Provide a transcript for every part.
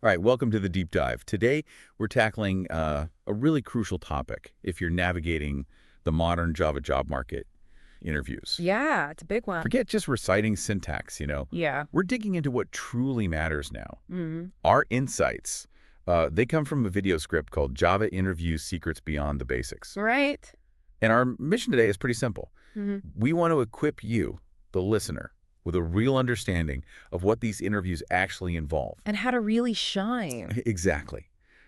All right, welcome to the deep dive. Today, we're tackling a really crucial topic if you're navigating the modern Java job market interviews. Yeah, it's a big one. Forget just reciting syntax. Yeah. We're digging into what truly matters now. hmm Our insights, they come from a video script called Java Interview Secrets Beyond the Basics. Right. And our mission today is pretty simple. hmm We want to equip you, the listener, with a real understanding of what these interviews actually involve. And how to really shine. Exactly.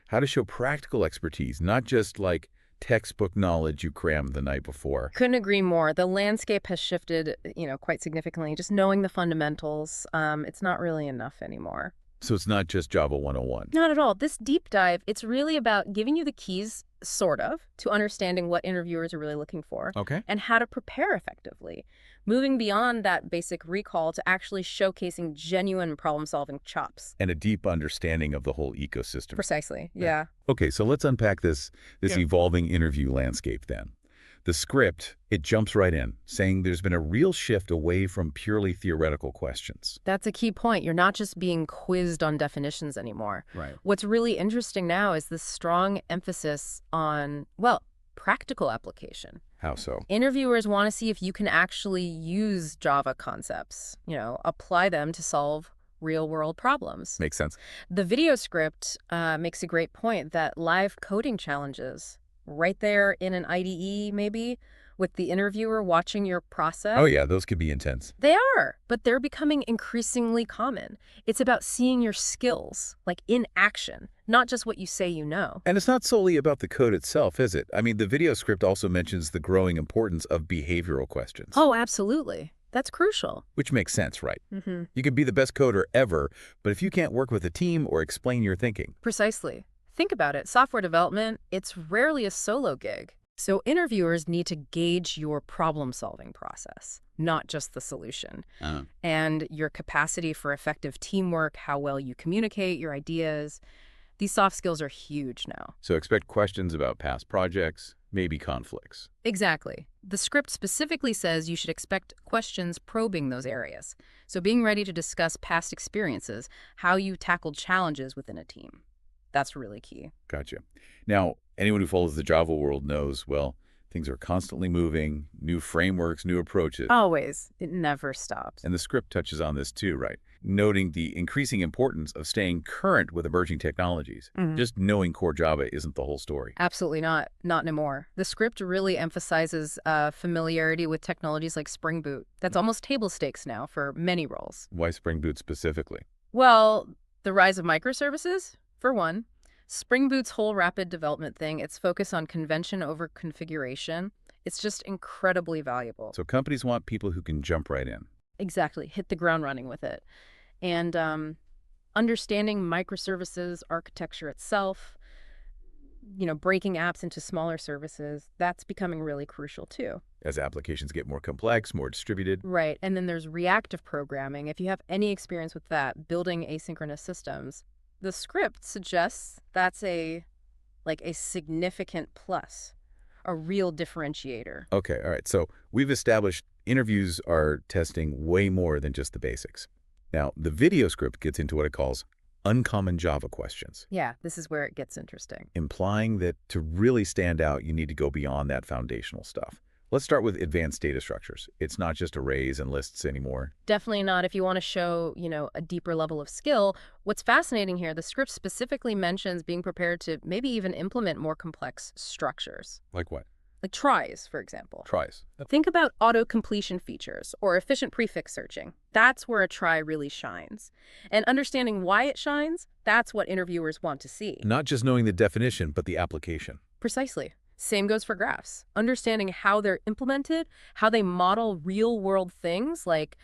How to show practical expertise, not just like textbook knowledge you crammed the night before. Couldn't agree more. The landscape has shifted, quite significantly. Just knowing the fundamentals, it's not really enough anymore. So it's not just Java 101. Not at all. This deep dive, it's really about giving you the keys, sort of, to understanding what interviewers are really looking for Okay. and how to prepare effectively. Moving beyond that basic recall to actually showcasing genuine problem-solving chops. And a deep understanding of the whole ecosystem. Precisely. Yeah. Okay, so let's unpack this Yeah. evolving interview landscape then. The script, it jumps right in, saying there's been a real shift away from purely theoretical questions. That's a key point. You're not just being quizzed on definitions anymore. Right. What's really interesting now is this strong emphasis on, well, practical application. How so? Interviewers want to see if you can actually use Java concepts, apply them to solve real-world problems. Makes sense. The video script makes a great point that live coding challenges right there in an IDE, maybe, with the interviewer watching your process. Oh yeah, those could be intense. They are, but they're becoming increasingly common. It's about seeing your skills, like in action, not just what you say you know. And it's not solely about the code itself, is it? I mean, the video script also mentions the growing importance of behavioral questions. Oh, absolutely. That's crucial. Which makes sense, right? Mm-hmm. You could be the best coder ever, but if you can't work with a team or explain your thinking. Precisely. Think about it. Software development, it's rarely a solo gig. So interviewers need to gauge your problem-solving process, not just the solution. And your capacity for effective teamwork, how well you communicate your ideas. These soft skills are huge now. So expect questions about past projects, maybe conflicts. Exactly. The script specifically says you should expect questions probing those areas. So being ready to discuss past experiences, how you tackled challenges within a team. That's really key. Gotcha. Now, anyone who follows the Java world knows, well, things are constantly moving, new frameworks, new approaches. Always. It never stops. And the script touches on this too, right? Noting the increasing importance of staying current with emerging technologies. Just knowing core Java isn't the whole story. Absolutely not. Not anymore. The script really emphasizes familiarity with technologies like Spring Boot. That's almost table stakes now for many roles. Why Spring Boot specifically? Well, the rise of microservices, for one. Spring Boot's whole rapid development thing, its focus on convention over configuration, it's just incredibly valuable. So companies want people who can jump right in. Exactly. Hit the ground running with it. And understanding microservices architecture itself, breaking apps into smaller services, that's becoming really crucial too. As applications get more complex, more distributed. Right. And then there's reactive programming. If you have any experience with that, building asynchronous systems, the script suggests that's a significant plus, a real differentiator. Okay, all right. So we've established interviews are testing way more than just the basics. Now, the video script gets into what it calls uncommon Java questions, Yeah, this is where it gets interesting. implying that to really stand out, you need to go beyond that foundational stuff. Let's start with advanced data structures. It's not just arrays and lists anymore. Definitely not if you want to show, a deeper level of skill. What's fascinating here, the script specifically mentions being prepared to maybe even implement more complex structures. Like what? Like tries, for example. Tries. Think about auto-completion features or efficient prefix searching. That's where a try really shines. And understanding why it shines, that's what interviewers want to see. Not just knowing the definition, but the application. Precisely. Same goes for graphs. Understanding how they're implemented, how they model real-world things like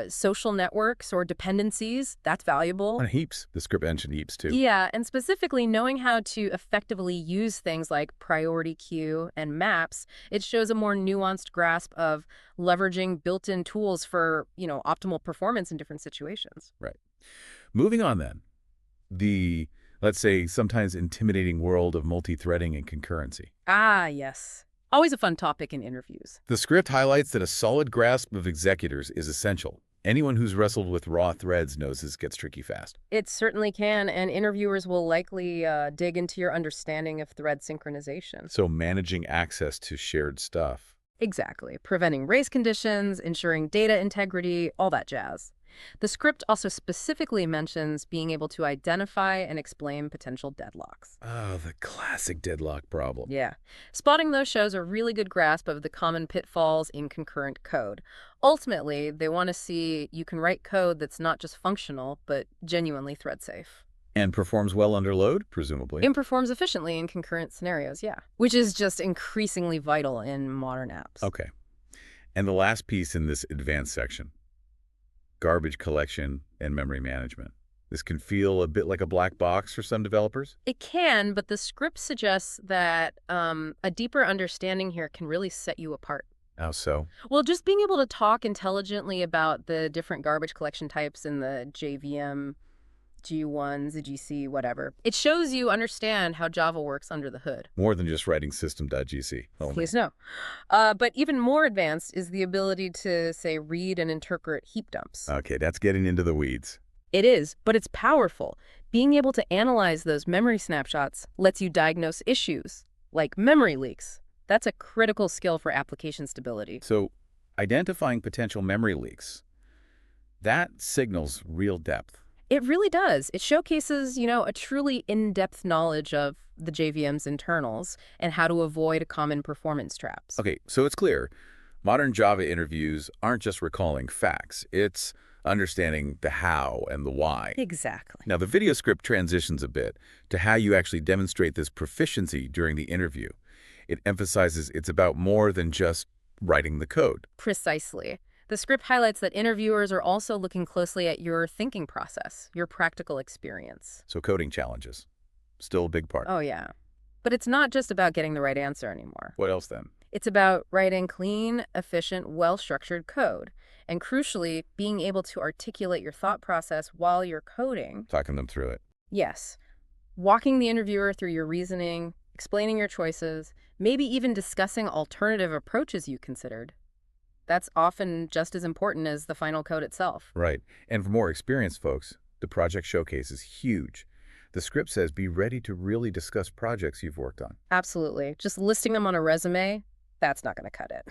social networks or dependencies, that's valuable. And heaps. The script mentioned heaps too. Yeah, and specifically knowing how to effectively use things like priority queue and maps, it shows a more nuanced grasp of leveraging built-in tools for, optimal performance in different situations. Right. Moving on then. The, let's say, sometimes intimidating world of multi-threading and concurrency. Ah, yes. Always a fun topic in interviews. The script highlights that a solid grasp of executors is essential, Anyone who's wrestled with raw threads knows this gets tricky fast. It certainly can, and interviewers will likely dig into your understanding of thread synchronization. So managing access to shared stuff. Exactly. Preventing race conditions, ensuring data integrity, all that jazz. The script also specifically mentions being able to identify and explain potential deadlocks. Oh, the classic deadlock problem. Yeah. Spotting those shows a really good grasp of the common pitfalls in concurrent code. Ultimately, they want to see you can write code that's not just functional, but genuinely thread safe. And performs well under load, presumably. And performs efficiently in concurrent scenarios, yeah. Which is just increasingly vital in modern apps. Okay. And the last piece in this advanced section, garbage collection and memory management. This can feel a bit like a black box for some developers. It can, but the script suggests that a deeper understanding here can really set you apart. How so? Well, just being able to talk intelligently about the different garbage collection types in the JVM, G1, ZGC, whatever. It shows you understand how Java works under the hood. More than just writing system.gc. Oh, Please no. But even more advanced is the ability to, say, read and interpret heap dumps. okay, that's getting into the weeds. It is, but it's powerful. Being able to analyze those memory snapshots lets you diagnose issues, like memory leaks. That's a critical skill for application stability. So identifying potential memory leaks, that signals real depth. It really does. It showcases, a truly in-depth knowledge of the JVM's internals and how to avoid common performance traps. Okay, so it's clear. Modern Java interviews aren't just recalling facts. It's understanding the how and the why. Exactly. Now, the video script transitions a bit to how you actually demonstrate this proficiency during the interview. It emphasizes it's about more than just writing the code. Precisely. The script highlights that interviewers are also looking closely at your thinking process, your practical experience. So coding challenges, still a big part. Oh, yeah. But it's not just about getting the right answer anymore. What else then? It's about writing clean, efficient, well-structured code. And crucially, being able to articulate your thought process while you're coding. Talking them through it. Yes. Walking the interviewer through your reasoning, explaining your choices, maybe even discussing alternative approaches you considered. That's often just as important as the final code itself. Right. And for more experienced folks, the project showcase is huge. The script says be ready to really discuss projects you've worked on. Absolutely. Just listing them on a resume, that's not going to cut it.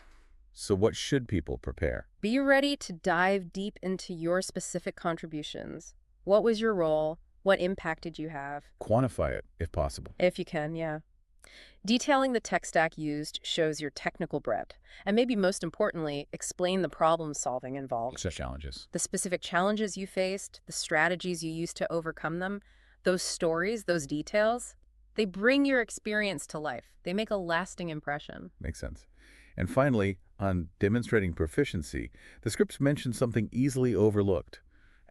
So what should people prepare? Be ready to dive deep into your specific contributions. What was your role? What impact did you have? Quantify it, if possible. If you can, yeah. Detailing the tech stack used shows your technical breadth, and maybe most importantly, explain the problem-solving involved. Such challenges. The specific challenges you faced, the strategies you used to overcome them, those stories, those details, they bring your experience to life. They make a lasting impression. Makes sense. And finally, on demonstrating proficiency, the scripts mention something easily overlooked,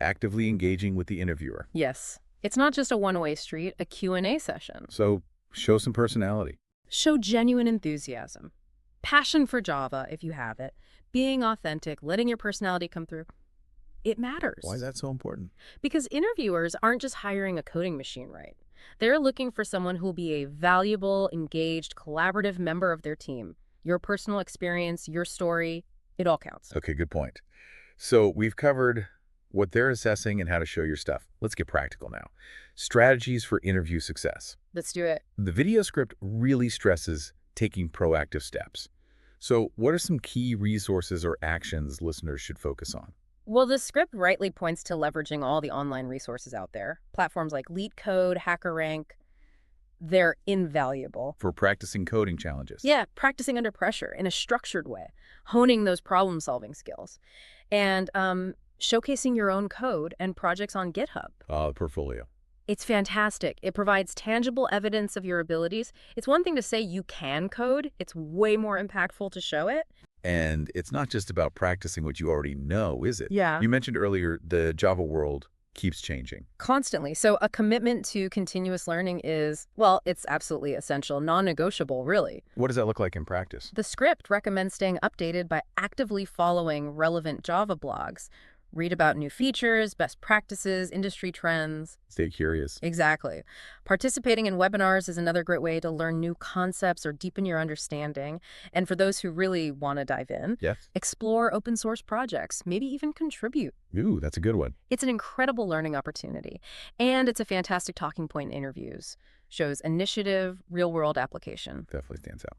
actively engaging with the interviewer. Yes. It's not just a one-way street, a Q&A session. So show some personality. Show genuine enthusiasm. Passion for Java, if you have it. Being authentic, letting your personality come through. It matters. Why is that so important? Because interviewers aren't just hiring a coding machine, right? They're looking for someone who will be a valuable, engaged, collaborative member of their team. Your personal experience, your story, it all counts. Okay, good point. So we've covered what they're assessing and how to show your stuff. Let's get practical now. Strategies for interview success. Let's do it. The video script really stresses taking proactive steps. So what are some key resources or actions listeners should focus on? Well, the script rightly points to leveraging all the online resources out there. Platforms like LeetCode, HackerRank, they're invaluable. For practicing coding challenges. Yeah, practicing under pressure in a structured way, honing those problem-solving skills, and showcasing your own code and projects on GitHub. The portfolio. It's fantastic. It provides tangible evidence of your abilities. It's one thing to say you can code. It's way more impactful to show it. And it's not just about practicing what you already know, is it? Yeah. You mentioned earlier the Java world keeps changing. Constantly. So a commitment to continuous learning is, well, it's absolutely essential, non-negotiable, really. What does that look like in practice? The script recommends staying updated by actively following relevant Java blogs, Read about new features, best practices, industry trends. Stay curious. Exactly. Participating in webinars is another great way to learn new concepts or deepen your understanding. And for those who really want to dive in, Yes. explore open source projects, maybe even contribute. Ooh, that's a good one. It's an incredible learning opportunity. And it's a fantastic talking point in interviews. Shows initiative, real-world application. Definitely stands out.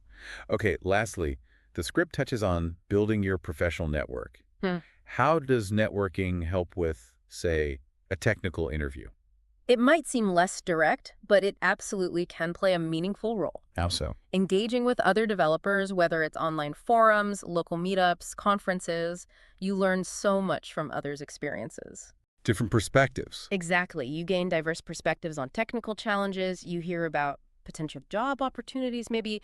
Okay, lastly, the script touches on building your professional network. How does networking help with, say, a technical interview? It might seem less direct, but it absolutely can play a meaningful role. How so? Engaging with other developers, whether it's online forums, local meetups, conferences, you learn so much from others' experiences. Different perspectives. Exactly. You gain diverse perspectives on technical challenges. You hear about potential job opportunities. Maybe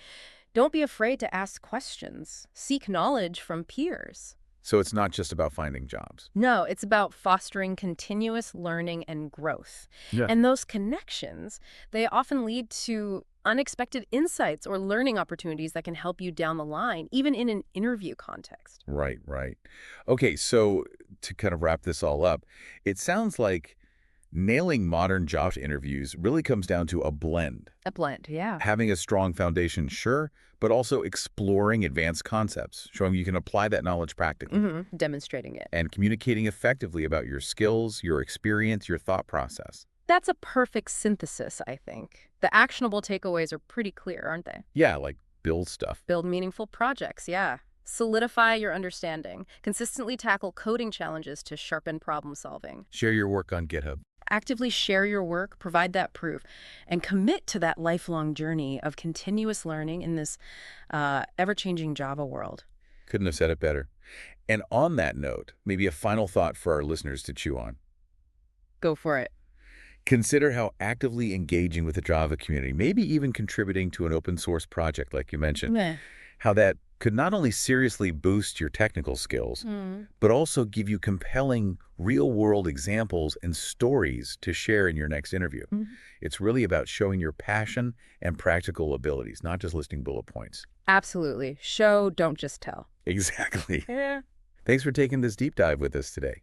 don't be afraid to ask questions. Seek knowledge from peers. So it's not just about finding jobs. No, it's about fostering continuous learning and growth. Yeah. And those connections, they often lead to unexpected insights or learning opportunities that can help you down the line, even in an interview context. Right, right. Okay, so to kind of wrap this all up, it sounds like nailing modern job interviews really comes down to a blend. A blend, yeah. Having a strong foundation, sure, but also exploring advanced concepts, showing you can apply that knowledge practically. Demonstrating it. And communicating effectively about your skills, your experience, your thought process. That's a perfect synthesis, I think. The actionable takeaways are pretty clear, aren't they? Yeah, like build stuff. Build meaningful projects, yeah. Solidify your understanding. Consistently tackle coding challenges to sharpen problem solving. Share your work on GitHub. Actively share your work, provide that proof, and commit to that lifelong journey of continuous learning in this ever-changing Java world. Couldn't have said it better. And on that note, maybe a final thought for our listeners to chew on. Go for it. Consider how actively engaging with the Java community, maybe even contributing to an open source project like you mentioned, how that could not only seriously boost your technical skills, but also give you compelling real-world examples and stories to share in your next interview. It's really about showing your passion and practical abilities, not just listing bullet points. Absolutely. Show, don't just tell. Exactly. Yeah. Thanks for taking this deep dive with us today.